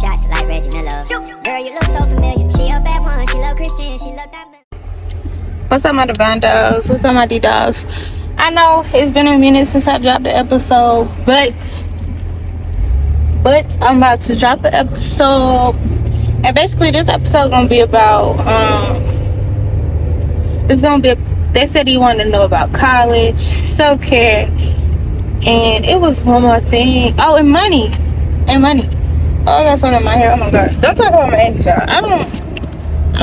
shots like Reggie Miller. Girl, you look so familiar. She a bad one, she love Christian, she love Diamond. What's up, my Devine Dolls? What's up, my D-Dolls? I know it's been a minute since I dropped the episode, but I'm about to drop an episode. And basically, this episode gonna be about, they said you want to know about college, self-care, and it was one more thing. Oh, and money. Oh, I got something in my hair. Oh my god. Don't talk about my auntie, y'all. I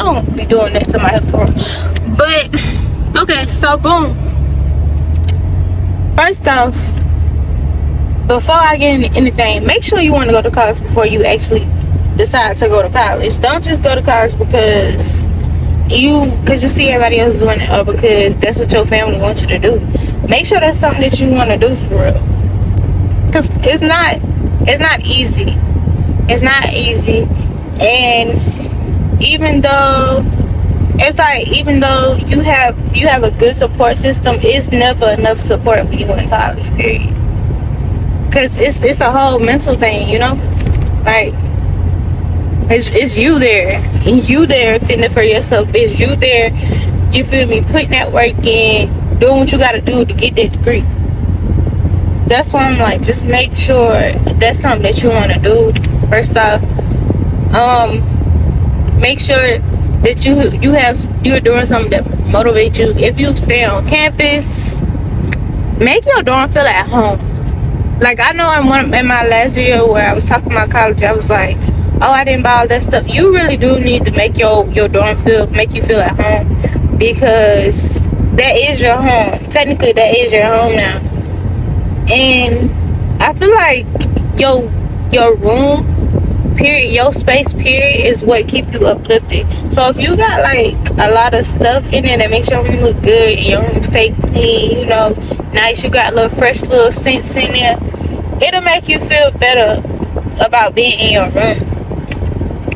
don't be doing that to my hair for. But okay, so boom. First off, before I get into anything, make sure you want to go to college before you actually decide to go to college. Don't just go to college because you see everybody else doing it, or because that's what your family wants you to do. Make sure that's something that you want to do for real. Cause it's not easy. It's not easy. And even though you have a good support system, it's never enough support when you in college, period. Cause it's a whole mental thing, you know? Like it's you there fitting for yourself. It's you there, you feel me, putting that work in, doing what you gotta do to get that degree. That's why I'm like, just make sure that's something that you want to do. First off, make sure that you're doing something that motivates you. If you stay on campus, make your dorm feel at home. Like, I know in my last video where I was talking about college, I was like, oh, I didn't buy all that stuff. You really do need to make your dorm make you feel at home, because that is your home. Technically, that is your home now. And I feel like your room, period, your space, period, is what keep you uplifted. So if you got like a lot of stuff in there that makes your room look good and your room stay clean, you know, nice, you got little fresh little scents in there, it'll make you feel better about being in your room,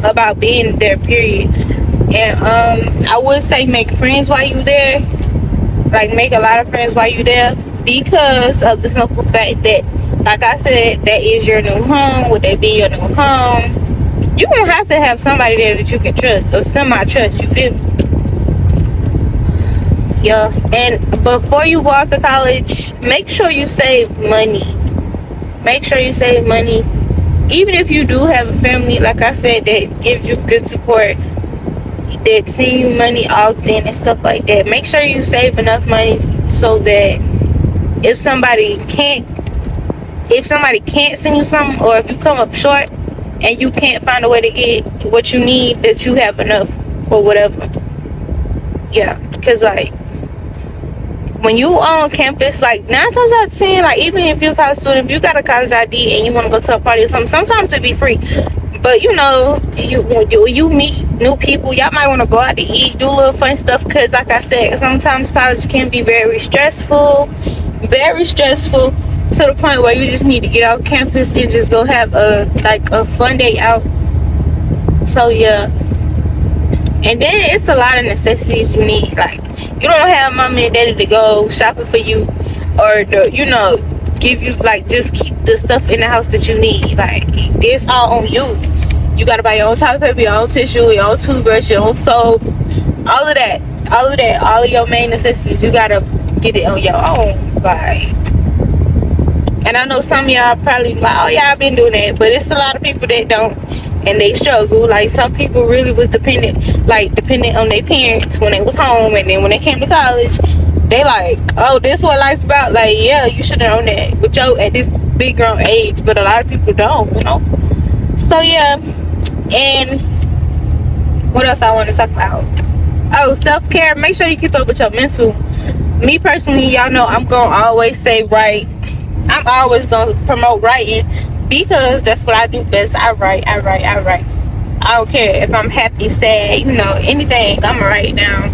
about being there, period. And I would say make friends while you there. Like, make a lot of friends while you there, because of the simple fact that, like I said, that is your new home. Would they be your new home? You're gonna have to have somebody there that you can trust, or semi-trust, you feel me? Yeah. And before you go off to college, make sure you save money. Even if you do have a family, like I said, that gives you good support, that send you money often and stuff like that, make sure you save enough money so that if somebody can't send you something, or if you come up short and you can't find a way to get what you need, that you have enough for whatever. Yeah, because like when you on campus, like 9 times out of 10, like even if you're a college student, if you got a college ID and you want to go to a party or something, sometimes it be free. But you know, when you meet new people, y'all might want to go out to eat, do a little fun stuff, because like I said, sometimes college can be very stressful, to the point where you just need to get off campus and just go have a fun day out. So yeah. And then it's a lot of necessities you need. Like, you don't have mommy and daddy to go shopping for you, or give you, like, just keep the stuff in the house that you need. Like, it's all on you. You gotta buy your own toilet paper, your own tissue, your own toothbrush, your own soap, all of your main necessities. You gotta get it on your own. Like, and I know some of y'all probably like, oh yeah, I've been doing that, but it's a lot of people that don't, and they struggle. Like, some people really was dependent on their parents when they was home, and then when they came to college, they like, oh, this what life about. Like, yeah, you should have known that with your at this big grown age, but a lot of people don't, you know. So yeah. And what else I want to talk about? Oh, self-care. Make sure you keep up with your mental. Me personally, y'all know I'm gonna always say write. I'm always gonna promote writing, because that's what I do best. I write. I don't care if I'm happy, sad, anything, I'm gonna write it down.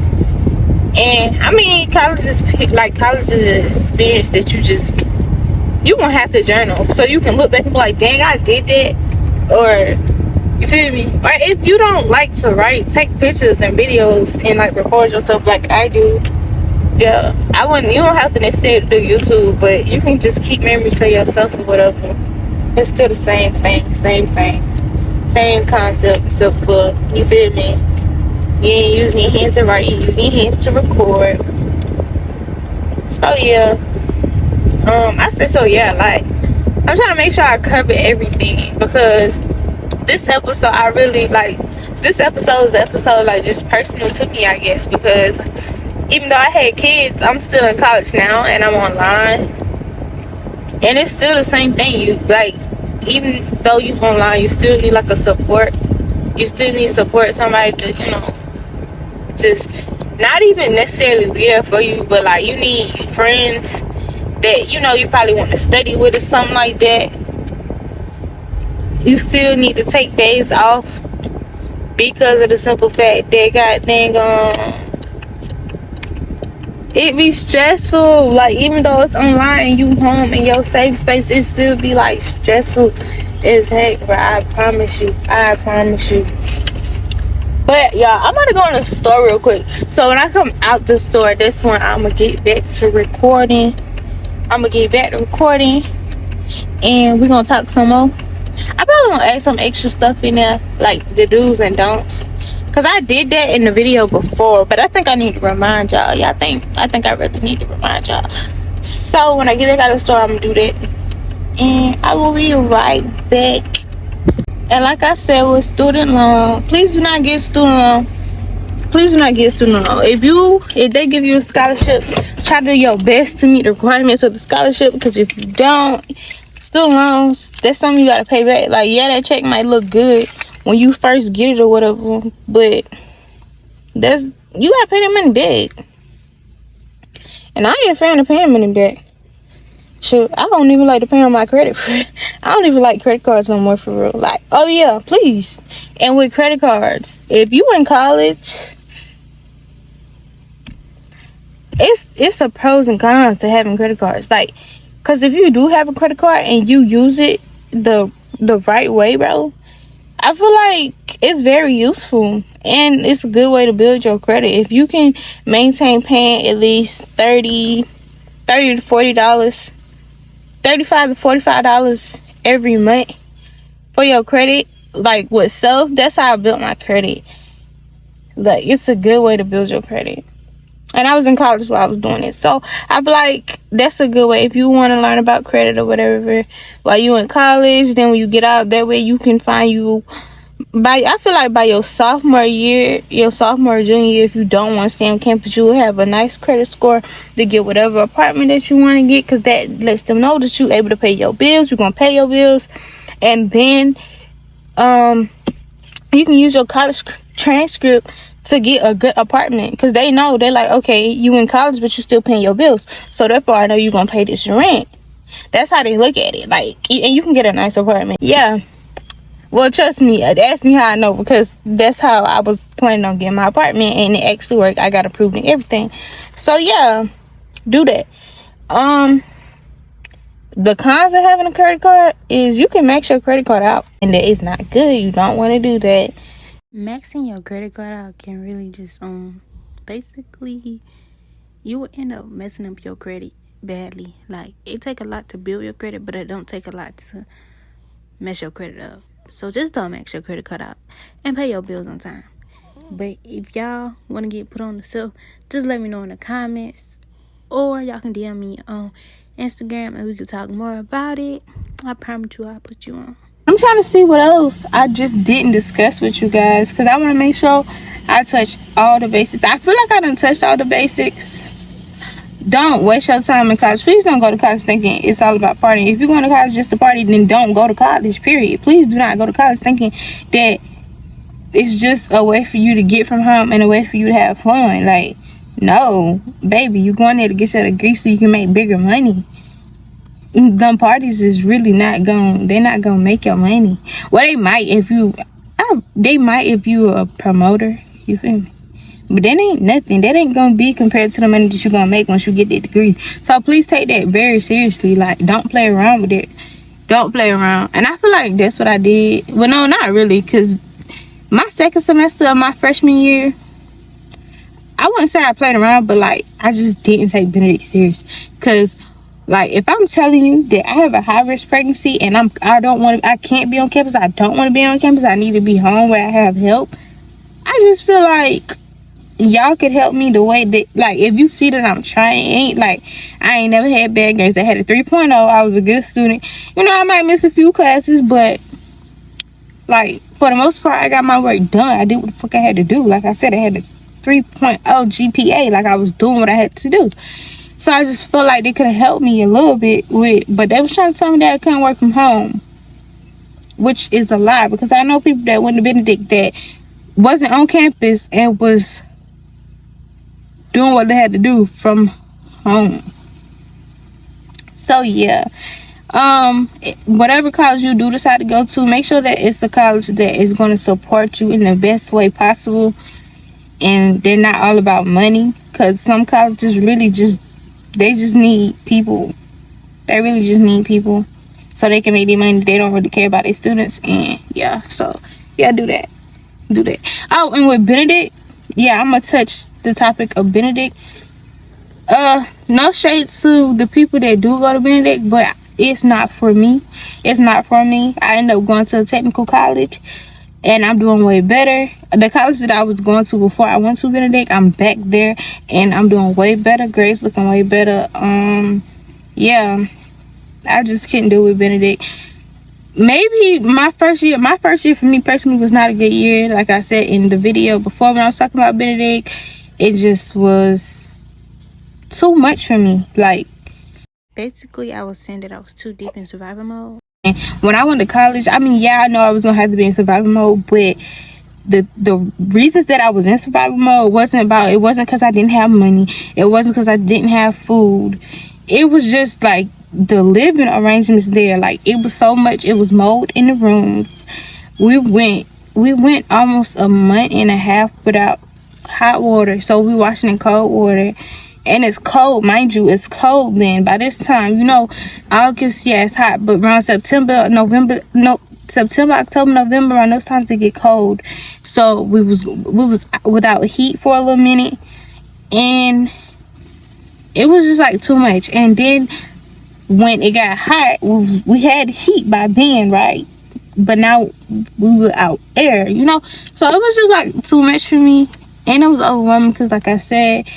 And I mean, college is an experience that you gonna have to journal, so you can look back and be like, dang, I did that. Or, you feel me? Or if you don't like to write, take pictures and videos and like record yourself like I do. Yeah, you don't have to necessarily do YouTube, but you can just keep memories to yourself or whatever. It's still the same thing. same concept, except for, you feel me, you ain't using your hands to write, you using your hands to record. So yeah, I said so yeah, like, I'm trying to make sure I cover everything, because this episode, I really like, this episode is an episode like just personal to me, I guess, because even though I had kids, I'm still in college now and I'm online, and it's still the same thing. You like, even though you online, you still need like a support. You still need support, somebody to, you know, just not even necessarily be there for you, but like, you need friends that, you know, you probably want to study with or something like that. You still need to take days off because of the simple fact that, god dang, it be stressful. Like, even though it's online and you home in your safe space, it still be like stressful as heck, bro. I promise you. But y'all, I'm gonna go in the store real quick. So when I come out the store, this one, I'm gonna get back to recording. And we're gonna talk some more. I probably gonna add some extra stuff in there, like the do's and don'ts, cause I did that in the video before, but I think I need to remind y'all. I think I really need to remind y'all. So when I get back out of the store, I'm gonna do that, and I will be right back. And like I said, with student loan, please do not get student loan. If they give you a scholarship, try to do your best to meet the requirements of the scholarship, because if you don't, student loans, that's something you gotta pay back. Like, yeah, that check might look good when you first get it or whatever, but you gotta pay that money back. And I ain't a fan of paying money back. Shoot, I don't even like to pay on my credit. I don't even like credit cards no more, for real. Like, oh yeah, please. And with credit cards, if you in college, it's a pros and cons to having credit cards. Like, because if you do have a credit card and you use it the right way, bro, I feel like it's very useful, and it's a good way to build your credit. If you can maintain paying at least $30 to $40, $35 to $45 every month for your credit, like with self, that's how I built my credit. Like, it's a good way to build your credit. And I was in college while I was doing it, so I feel like that's a good way if you want to learn about credit or whatever while you in college. Then when you get out, that way you can find you I feel like by your sophomore or junior year, if you don't want to stay on campus, you will have a nice credit score to get whatever apartment that you want to get, because that lets them know that you're able to pay your bills. You're gonna pay your bills, and then you can use your college transcript to get a good apartment, because they know, they're like, okay, you in college but you still paying your bills, so therefore I know you're gonna pay this rent. That's how they look at it. Like, and you can get a nice apartment. Yeah. Well, trust me, ask me how I know, because that's how I was planning on getting my apartment, and it actually worked. I got approved and everything. So yeah, do that. The cons of having a credit card is you can max your credit card out, and that is not good. You don't want to do that. Maxing your credit card out can really just basically, you will end up messing up your credit badly. Like, it take a lot to build your credit, but it don't take a lot to mess your credit up. So just don't max your credit card out and pay your bills on time. But if y'all want to get put on the self, just let me know in the comments, or y'all can DM me on Instagram and we can talk more about it. I promise you I'll put you on. I'm trying to see what else I just didn't discuss with you guys, because I want to make sure I touch all the basics. I feel like I done touched all the basics. Don't waste your time in college. Please don't go to college thinking it's all about partying. If you're going to college just to party, then don't go to college, period. Please do not go to college thinking that it's just a way for you to get from home and a way for you to have fun. Like, no, baby, you're going there to get your degree so you can make bigger money. Them parties is really they're not gonna make your money. Well, they might if you a promoter, you feel me? But that ain't nothing. That ain't gonna be compared to the money that you're gonna make once you get that degree. So please take that very seriously. Like, don't play around with it. Don't play around. And I feel like that's what I did. Well, no, not really, because my second semester of my freshman year, I wouldn't say I played around, but like, I just didn't take Benedict serious. Because Like, if I'm telling you that I have a high risk pregnancy and I can't be on campus, I don't want to be on campus, I need to be home where I have help. I just feel like y'all could help me the way that, like, if you see that I'm trying, I ain't never had bad grades. I had a 3.0. I was a good student. You know, I might miss a few classes, but like, for the most part, I got my work done. I did what the fuck I had to do. Like I said, I had a 3.0 GPA. Like, I was doing what I had to do. So I just felt like they could have helped me a little bit with, but they was trying to tell me that I couldn't work from home, which is a lie, because I know people that went to Benedict that wasn't on campus and was doing what they had to do from home. So yeah, whatever college you do decide to go to, make sure that it's a college that is going to support you in the best way possible, and they're not all about money, because some colleges really just need people. They really just need people so they can make their money. They don't really care about their students. And yeah, so yeah, do that. Oh, and with Benedict, yeah, I'm gonna touch the topic of Benedict. No shade to the people that do go to Benedict, but it's not for me. I ended up going to a technical college, and I'm doing way better. The college that I was going to before I went to Benedict, I'm back there, and I'm doing way better. Grades looking way better. Yeah, I just couldn't do it with Benedict. Maybe my first year for me personally was not a good year. Like I said in the video before when I was talking about Benedict, it just was too much for me. Like, basically, I was saying that I was too deep in survival mode. And when I went to college, I mean, yeah, I know I was gonna have to be in survival mode, but the reasons that I was in survival mode wasn't because I didn't have money. It wasn't because I didn't have food. It was just like the living arrangements there. Like, it was so much. It was mold in the rooms. We went almost a month and a half without hot water, so we washing in cold water. And it's cold, mind you, it's cold then. By this time, you know, August, yeah, it's hot, but around September, October, November, around those times it get cold. So we was without heat for a little minute, and it was just like too much. And then when it got hot, we had heat by then, right? But now we were out air, you know. So it was just like too much for me, and it was overwhelming because, like I said,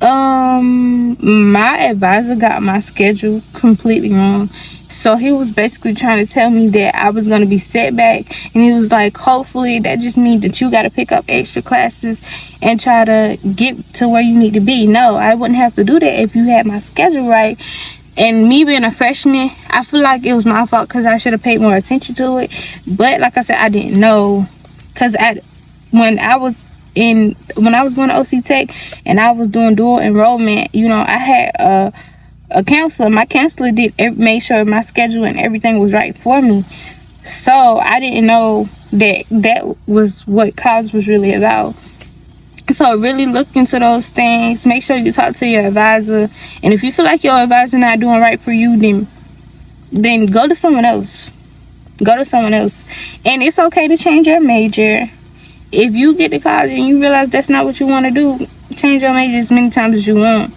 my advisor got my schedule completely wrong. So he was basically trying to tell me that I was going to be set back, and he was like, hopefully that just means that you got to pick up extra classes and try to get to where you need to be. No, I wouldn't have to do that if you had my schedule right. And me being a freshman, I feel like it was my fault because I should have paid more attention to it. But like I said, I didn't know, because when I was going to OC Tech and I was doing dual enrollment, you know, I had a counselor. My counselor made sure my schedule and everything was right for me. So I didn't know that was what college was really about. So really look into those things. Make sure you talk to your advisor. And if you feel like your advisor not doing right for you, then go to someone else. And it's okay to change your major. If you get to college and you realize that's not what you want to do, change your major as many times as you want.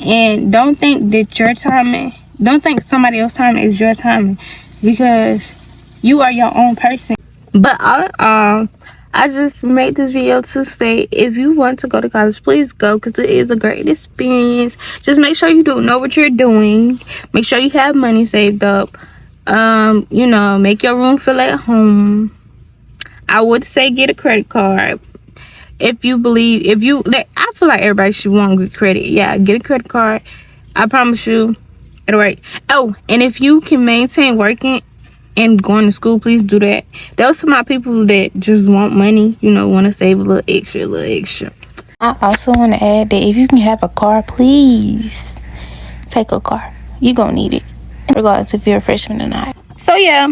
And don't think somebody else's timing is your timing, because you are your own person. But all in all, I just made this video to say, if you want to go to college, please go, because it is a great experience. Just make sure you do know what you're doing. Make sure you have money saved up. You know, make your room feel at home. I would say get a credit card. I feel like everybody should want good credit. Yeah, get a credit card. I promise you it'll work. Oh, and if you can maintain working and going to school, please do that. Those are my people that just want money, you know, want to save a little extra. I also want to add that if you can have a car, please take a car. You're gonna need it, regardless if you're a freshman or not. So yeah,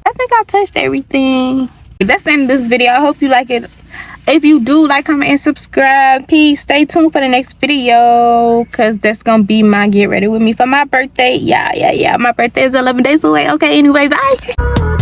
I think I touched everything. That's the end of this video. I hope you like it. If you do, like, comment, and subscribe. Peace. Stay tuned for the next video, because that's gonna be my get ready with me for my birthday. Yeah. My birthday is 11 days away. Okay, anyway, bye.